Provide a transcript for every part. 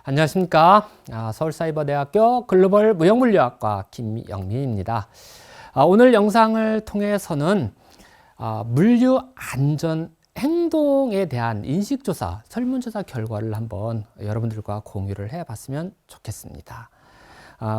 안녕하십니까. 서울사이버대학교 글로벌 무형물리학과 김영민입니다. 오늘 영상을 통해서는 물류 안전 행동에 대한 인식조사, 설문조사 결과를 한번 여러분들과 공유를 해봤으면 좋겠습니다.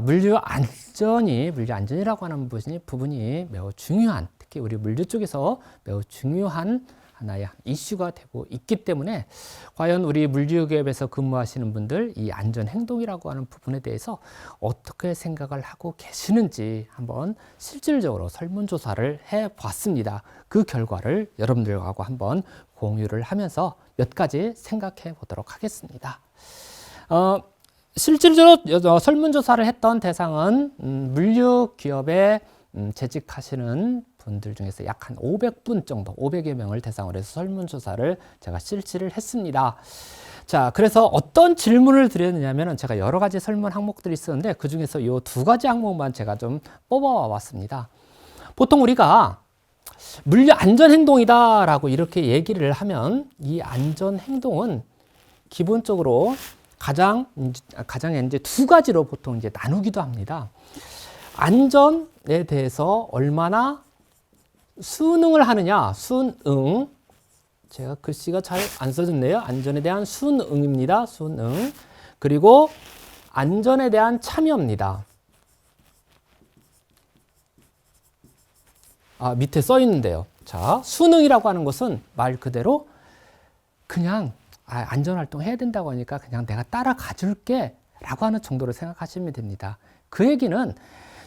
물류 안전이라고 하는 부분이 매우 중요한, 특히 우리 물류 쪽에서 매우 중요한 하나의 이슈가 되고 있기 때문에 과연 우리 물류기업에서 근무하시는 분들 이 안전행동이라고 하는 부분에 대해서 어떻게 생각을 하고 계시는지 한번 실질적으로 설문조사를 해봤습니다. 그 결과를 여러분들과 한번 공유를 하면서 몇 가지 생각해 보도록 하겠습니다. 실질적으로 설문조사를 했던 대상은 물류기업에 재직하시는 분들 중에서 약 한 500분 정도, 500여 명을 대상으로 해서 설문조사를 제가 실시를 했습니다. 자, 그래서 어떤 질문을 드렸느냐면 제가 여러 가지 설문 항목들이 있었는데 그 중에서 이 두 가지 항목만 제가 좀 뽑아와 왔습니다. 보통 우리가 물류 안전 행동이다라고 이렇게 얘기를 하면 이 안전 행동은 기본적으로 가장 이제 두 가지로 보통 이제 나누기도 합니다. 안전에 대해서 얼마나 순응을 하느냐, 순응. 제가 글씨가 잘 안 써졌네요. 안전에 대한 순응입니다. 순응. 그리고 안전에 대한 참여입니다. 밑에 써 있는데요. 자, 순응이라고 하는 것은 말 그대로 그냥 안전활동 해야 된다고 하니까 그냥 내가 따라가 줄게 라고 하는 정도로 생각하시면 됩니다. 그 얘기는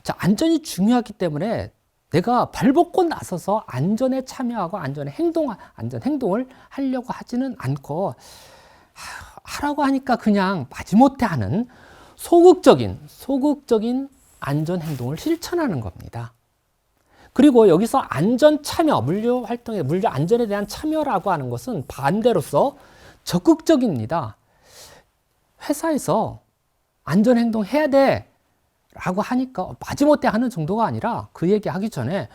자, 안전이 중요하기 때문에 내가 발벗고 나서서 안전에 참여하고 안전 행동을 하려고 하지는 않고 하라고 하니까 그냥 마지못해 하는 소극적인 안전 행동을 실천하는 겁니다. 그리고 여기서 안전 참여, 물류 활동에 물류 안전에 대한 참여라고 하는 것은 반대로서 적극적입니다. 회사에서 안전 행동 해야 돼 라고 하니까 마지못해 하는 정도가 아니라 그 얘기하기 전에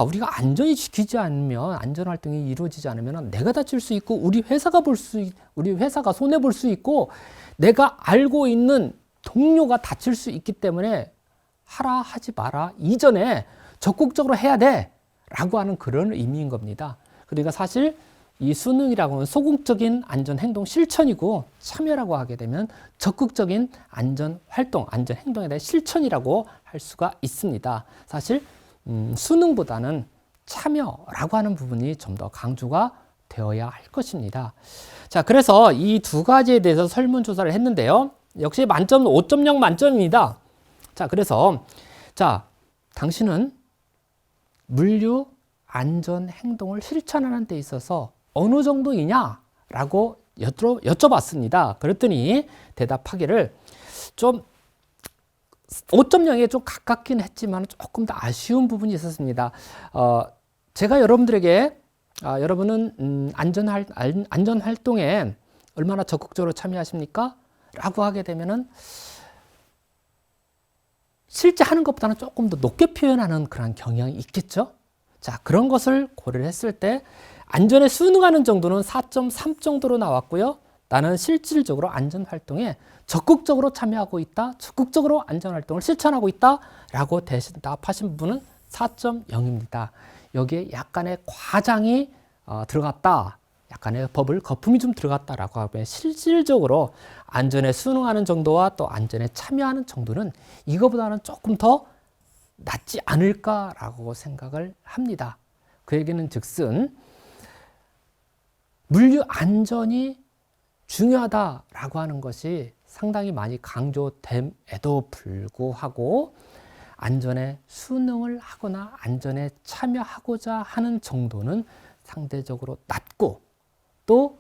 우리가 안전히 지키지 않으면 안전 활동이 이루어지지 않으면 내가 다칠 수 있고 우리 회사가 손해 볼 수 있고 내가 알고 있는 동료가 다칠 수 있기 때문에 하라 하지 마라 이전에 적극적으로 해야 돼 라고 하는 그런 의미인 겁니다. 그러니까 사실 이 순응이라고 하면 소극적인 안전 행동 실천이고 참여라고 하게 되면 적극적인 안전 활동, 안전 행동에 대한 실천이라고 할 수가 있습니다. 사실 순응보다는 참여라고 하는 부분이 좀 더 강조가 되어야 할 것입니다. 자, 그래서 이 두 가지에 대해서 설문조사를 했는데요. 역시 만점 5.0 만점입니다. 자, 그래서 당신은 물류 안전 행동을 실천하는 데 있어서 어느 정도이냐라고 여쭤봤습니다. 그랬더니 대답하기를 좀 5.0에 좀 가깝긴 했지만 조금 더 아쉬운 부분이 있었습니다. 제가 여러분들에게 여러분은 안전 활동에 얼마나 적극적으로 참여하십니까? 라고 하게 되면은 실제 하는 것보다는 조금 더 높게 표현하는 그런 경향이 있겠죠? 자, 그런 것을 고려를 했을 때 안전에 순응하는 정도는 4.3 정도로 나왔고요. 나는 실질적으로 안전활동에 적극적으로 참여하고 있다. 적극적으로 안전활동을 실천하고 있다. 라고 대신 답하신 분은 4.0입니다. 여기에 약간의 과장이 들어갔다. 약간의 거품이 좀 들어갔다라고 하면 실질적으로 안전에 순응하는 정도와 또 안전에 참여하는 정도는 이거보다는 조금 더 낫지 않을까라고 생각을 합니다. 그 얘기는 즉슨 물류 안전이 중요하다라고 하는 것이 상당히 많이 강조됨에도 불구하고 안전에 순응을 하거나 안전에 참여하고자 하는 정도는 상대적으로 낮고 또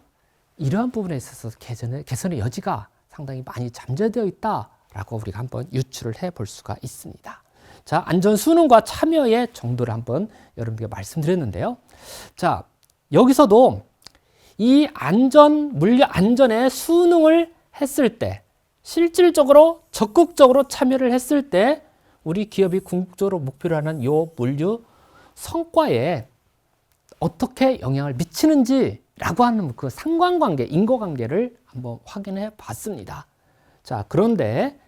이러한 부분에 있어서 개선의 여지가 상당히 많이 잠재되어 있다라고 우리가 한번 유추를 해볼 수가 있습니다. 자, 안전 순응과 참여의 정도를 한번 여러분께 말씀드렸는데요. 자, 여기서도 이 물류 안전에 순응을 했을 때, 실질적으로 적극적으로 참여를 했을 때 우리 기업이 궁극적으로 목표로 하는 이 물류 성과에 어떻게 영향을 미치는지라고 하는 그 상관관계, 인과관계를 한번 확인해 봤습니다. 자, 그런데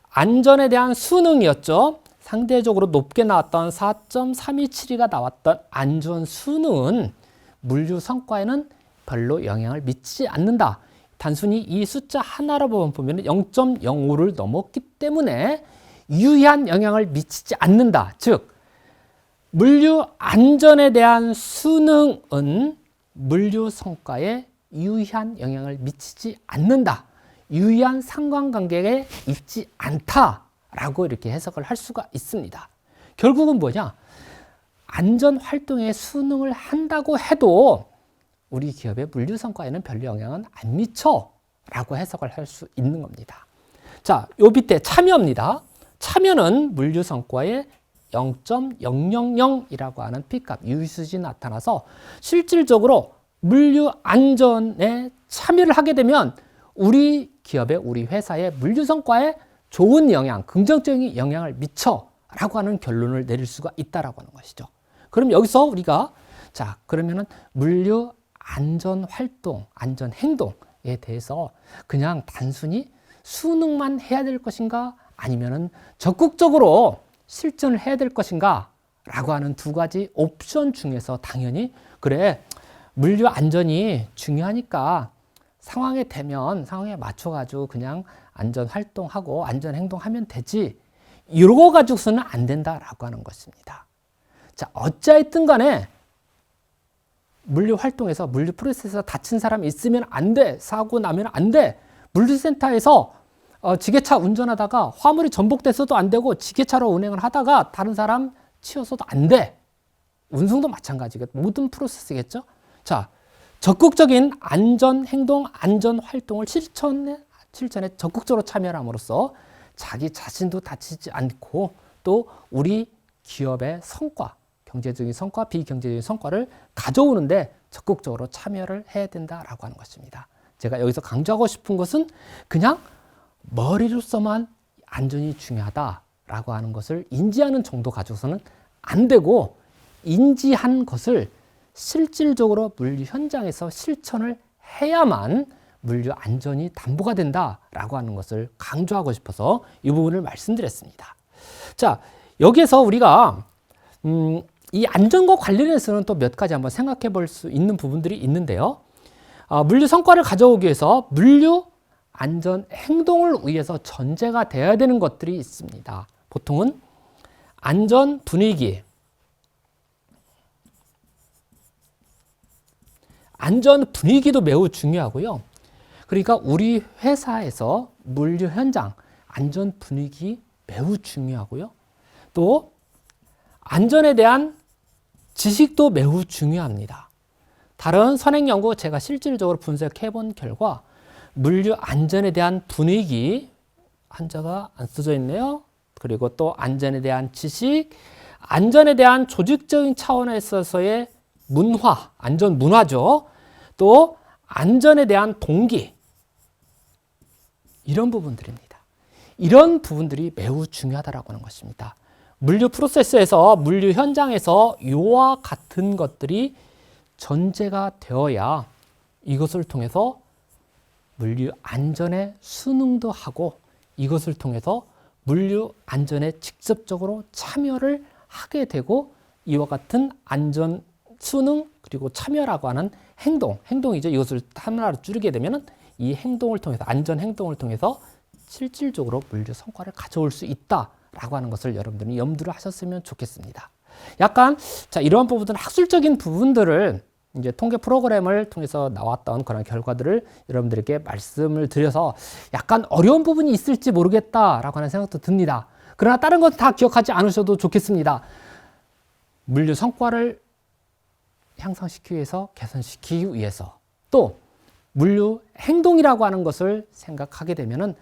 안전에 대한 수능이었죠. 상대적으로 높게 나왔던 4.327가 나왔던 안전 수능은 물류 성과에는 별로 영향을 미치지 않는다. 단순히 이 숫자 하나로 보면 0.05를 넘었기 때문에 유의한 영향을 미치지 않는다. 즉, 물류 안전에 대한 수능은 물류 성과에 유의한 영향을 미치지 않는다. 유의한 상관관계에 있지 않다라고 이렇게 해석을 할 수가 있습니다. 결국은 뭐냐? 안전활동에 수능을 한다고 해도 우리 기업의 물류 성과에는 별 영향은 안 미쳐 라고 해석을 할 수 있는 겁니다. 자, 요 밑에 참여입니다. 참여는 물류 성과에 0.000이라고 하는 P값, 유의수준이 나타나서 실질적으로 물류 안전에 참여를 하게 되면 우리 기업의, 우리 회사의 물류 성과에 좋은 영향, 긍정적인 영향을 미쳐라고 하는 결론을 내릴 수가 있다라고 하는 것이죠. 그럼 여기서 우리가 자, 그러면은 물류 안전 활동, 안전 행동에 대해서 그냥 단순히 수능만 해야 될 것인가 아니면은 적극적으로 실천을 해야 될 것인가 라고 하는 두 가지 옵션 중에서 당연히 그래, 물류 안전이 중요하니까 상황에 되면 상황에 맞춰가지고 그냥 안전 활동하고 안전 행동하면 되지. 이러고 가지고서는 안 된다라고 하는 것입니다. 자, 어찌하였든 간에 물류 활동에서 물류 프로세스에서 다친 사람이 있으면 안 돼. 사고 나면 안 돼. 물류센터에서 지게차 운전하다가 화물이 전복돼서도 안 되고 지게차로 운행을 하다가 다른 사람 치여서도 안 돼. 운송도 마찬가지겠죠. 모든 프로세스겠죠. 자, 적극적인 안전 행동, 안전 활동을 실천에 적극적으로 참여함으로써 자기 자신도 다치지 않고 또 우리 기업의 성과, 경제적인 성과, 비경제적인 성과를 가져오는데 적극적으로 참여를 해야 된다라고 하는 것입니다. 제가 여기서 강조하고 싶은 것은 그냥 머리로서만 안전이 중요하다라고 하는 것을 인지하는 정도 가져서는 안 되고 인지한 것을 실질적으로 물류 현장에서 실천을 해야만 물류 안전이 담보가 된다라고 하는 것을 강조하고 싶어서 이 부분을 말씀드렸습니다. 자, 여기에서 우리가 이 안전과 관련해서는 또 몇 가지 한번 생각해 볼 수 있는 부분들이 있는데요. 물류 성과를 가져오기 위해서 물류 안전 행동을 위해서 전제가 되어야 되는 것들이 있습니다. 보통은 안전 분위기, 안전 분위기도 매우 중요하고요. 그러니까 우리 회사에서 물류 현장 안전 분위기 매우 중요하고요. 또 안전에 대한 지식도 매우 중요합니다. 다른 선행 연구 제가 실질적으로 분석해 본 결과 물류 안전에 대한 분위기, 한자가 안 써져 있네요. 그리고 또 안전에 대한 지식, 안전에 대한 조직적인 차원에 있어서의 문화, 안전 문화죠. 또 안전에 대한 동기, 이런 부분들입니다. 이런 부분들이 매우 중요하다라고 하는 것입니다. 물류 프로세스에서, 물류 현장에서 이와 같은 것들이 전제가 되어야 이것을 통해서 물류 안전에 수능도 하고 이것을 통해서 물류 안전에 직접적으로 참여를 하게 되고 이와 같은 안전 수능 그리고 참여라고 하는 행동이죠. 이것을 하나로 줄이게 되면 이 행동을 통해서, 안전 행동을 통해서 실질적으로 물류 성과를 가져올 수 있다라고 하는 것을 여러분들이 염두를 하셨으면 좋겠습니다. 약간 자, 이러한 부분들은 학술적인 부분들을 이제 통계 프로그램을 통해서 나왔던 그런 결과들을 여러분들에게 말씀을 드려서 약간 어려운 부분이 있을지 모르겠다라고 하는 생각도 듭니다. 그러나 다른 건 다 기억하지 않으셔도 좋겠습니다. 물류 성과를 향상시키기 위해서, 개선시키기 위해서, 또 물류 행동이라고 하는 것을 생각하게 되면은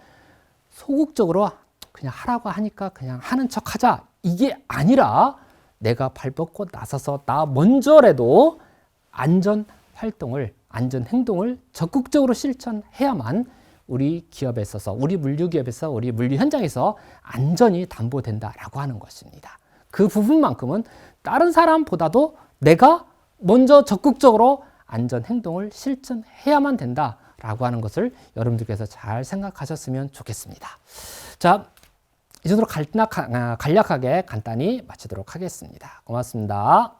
소극적으로 그냥 하라고 하니까 그냥 하는 척 하자, 이게 아니라 내가 발벗고 나서서 나 먼저라도 안전 활동을, 안전 행동을 적극적으로 실천해야만 우리 기업에 있어서, 우리 물류 기업에서, 우리 물류 현장에서 안전이 담보된다라고 하는 것입니다. 그 부분만큼은 다른 사람보다도 내가 먼저 적극적으로 안전 행동을 실천해야만 된다라고 라고 하는 것을 여러분들께서 잘 생각하셨으면 좋겠습니다. 자, 이 정도로 간략하게 간단히 마치도록 하겠습니다. 고맙습니다.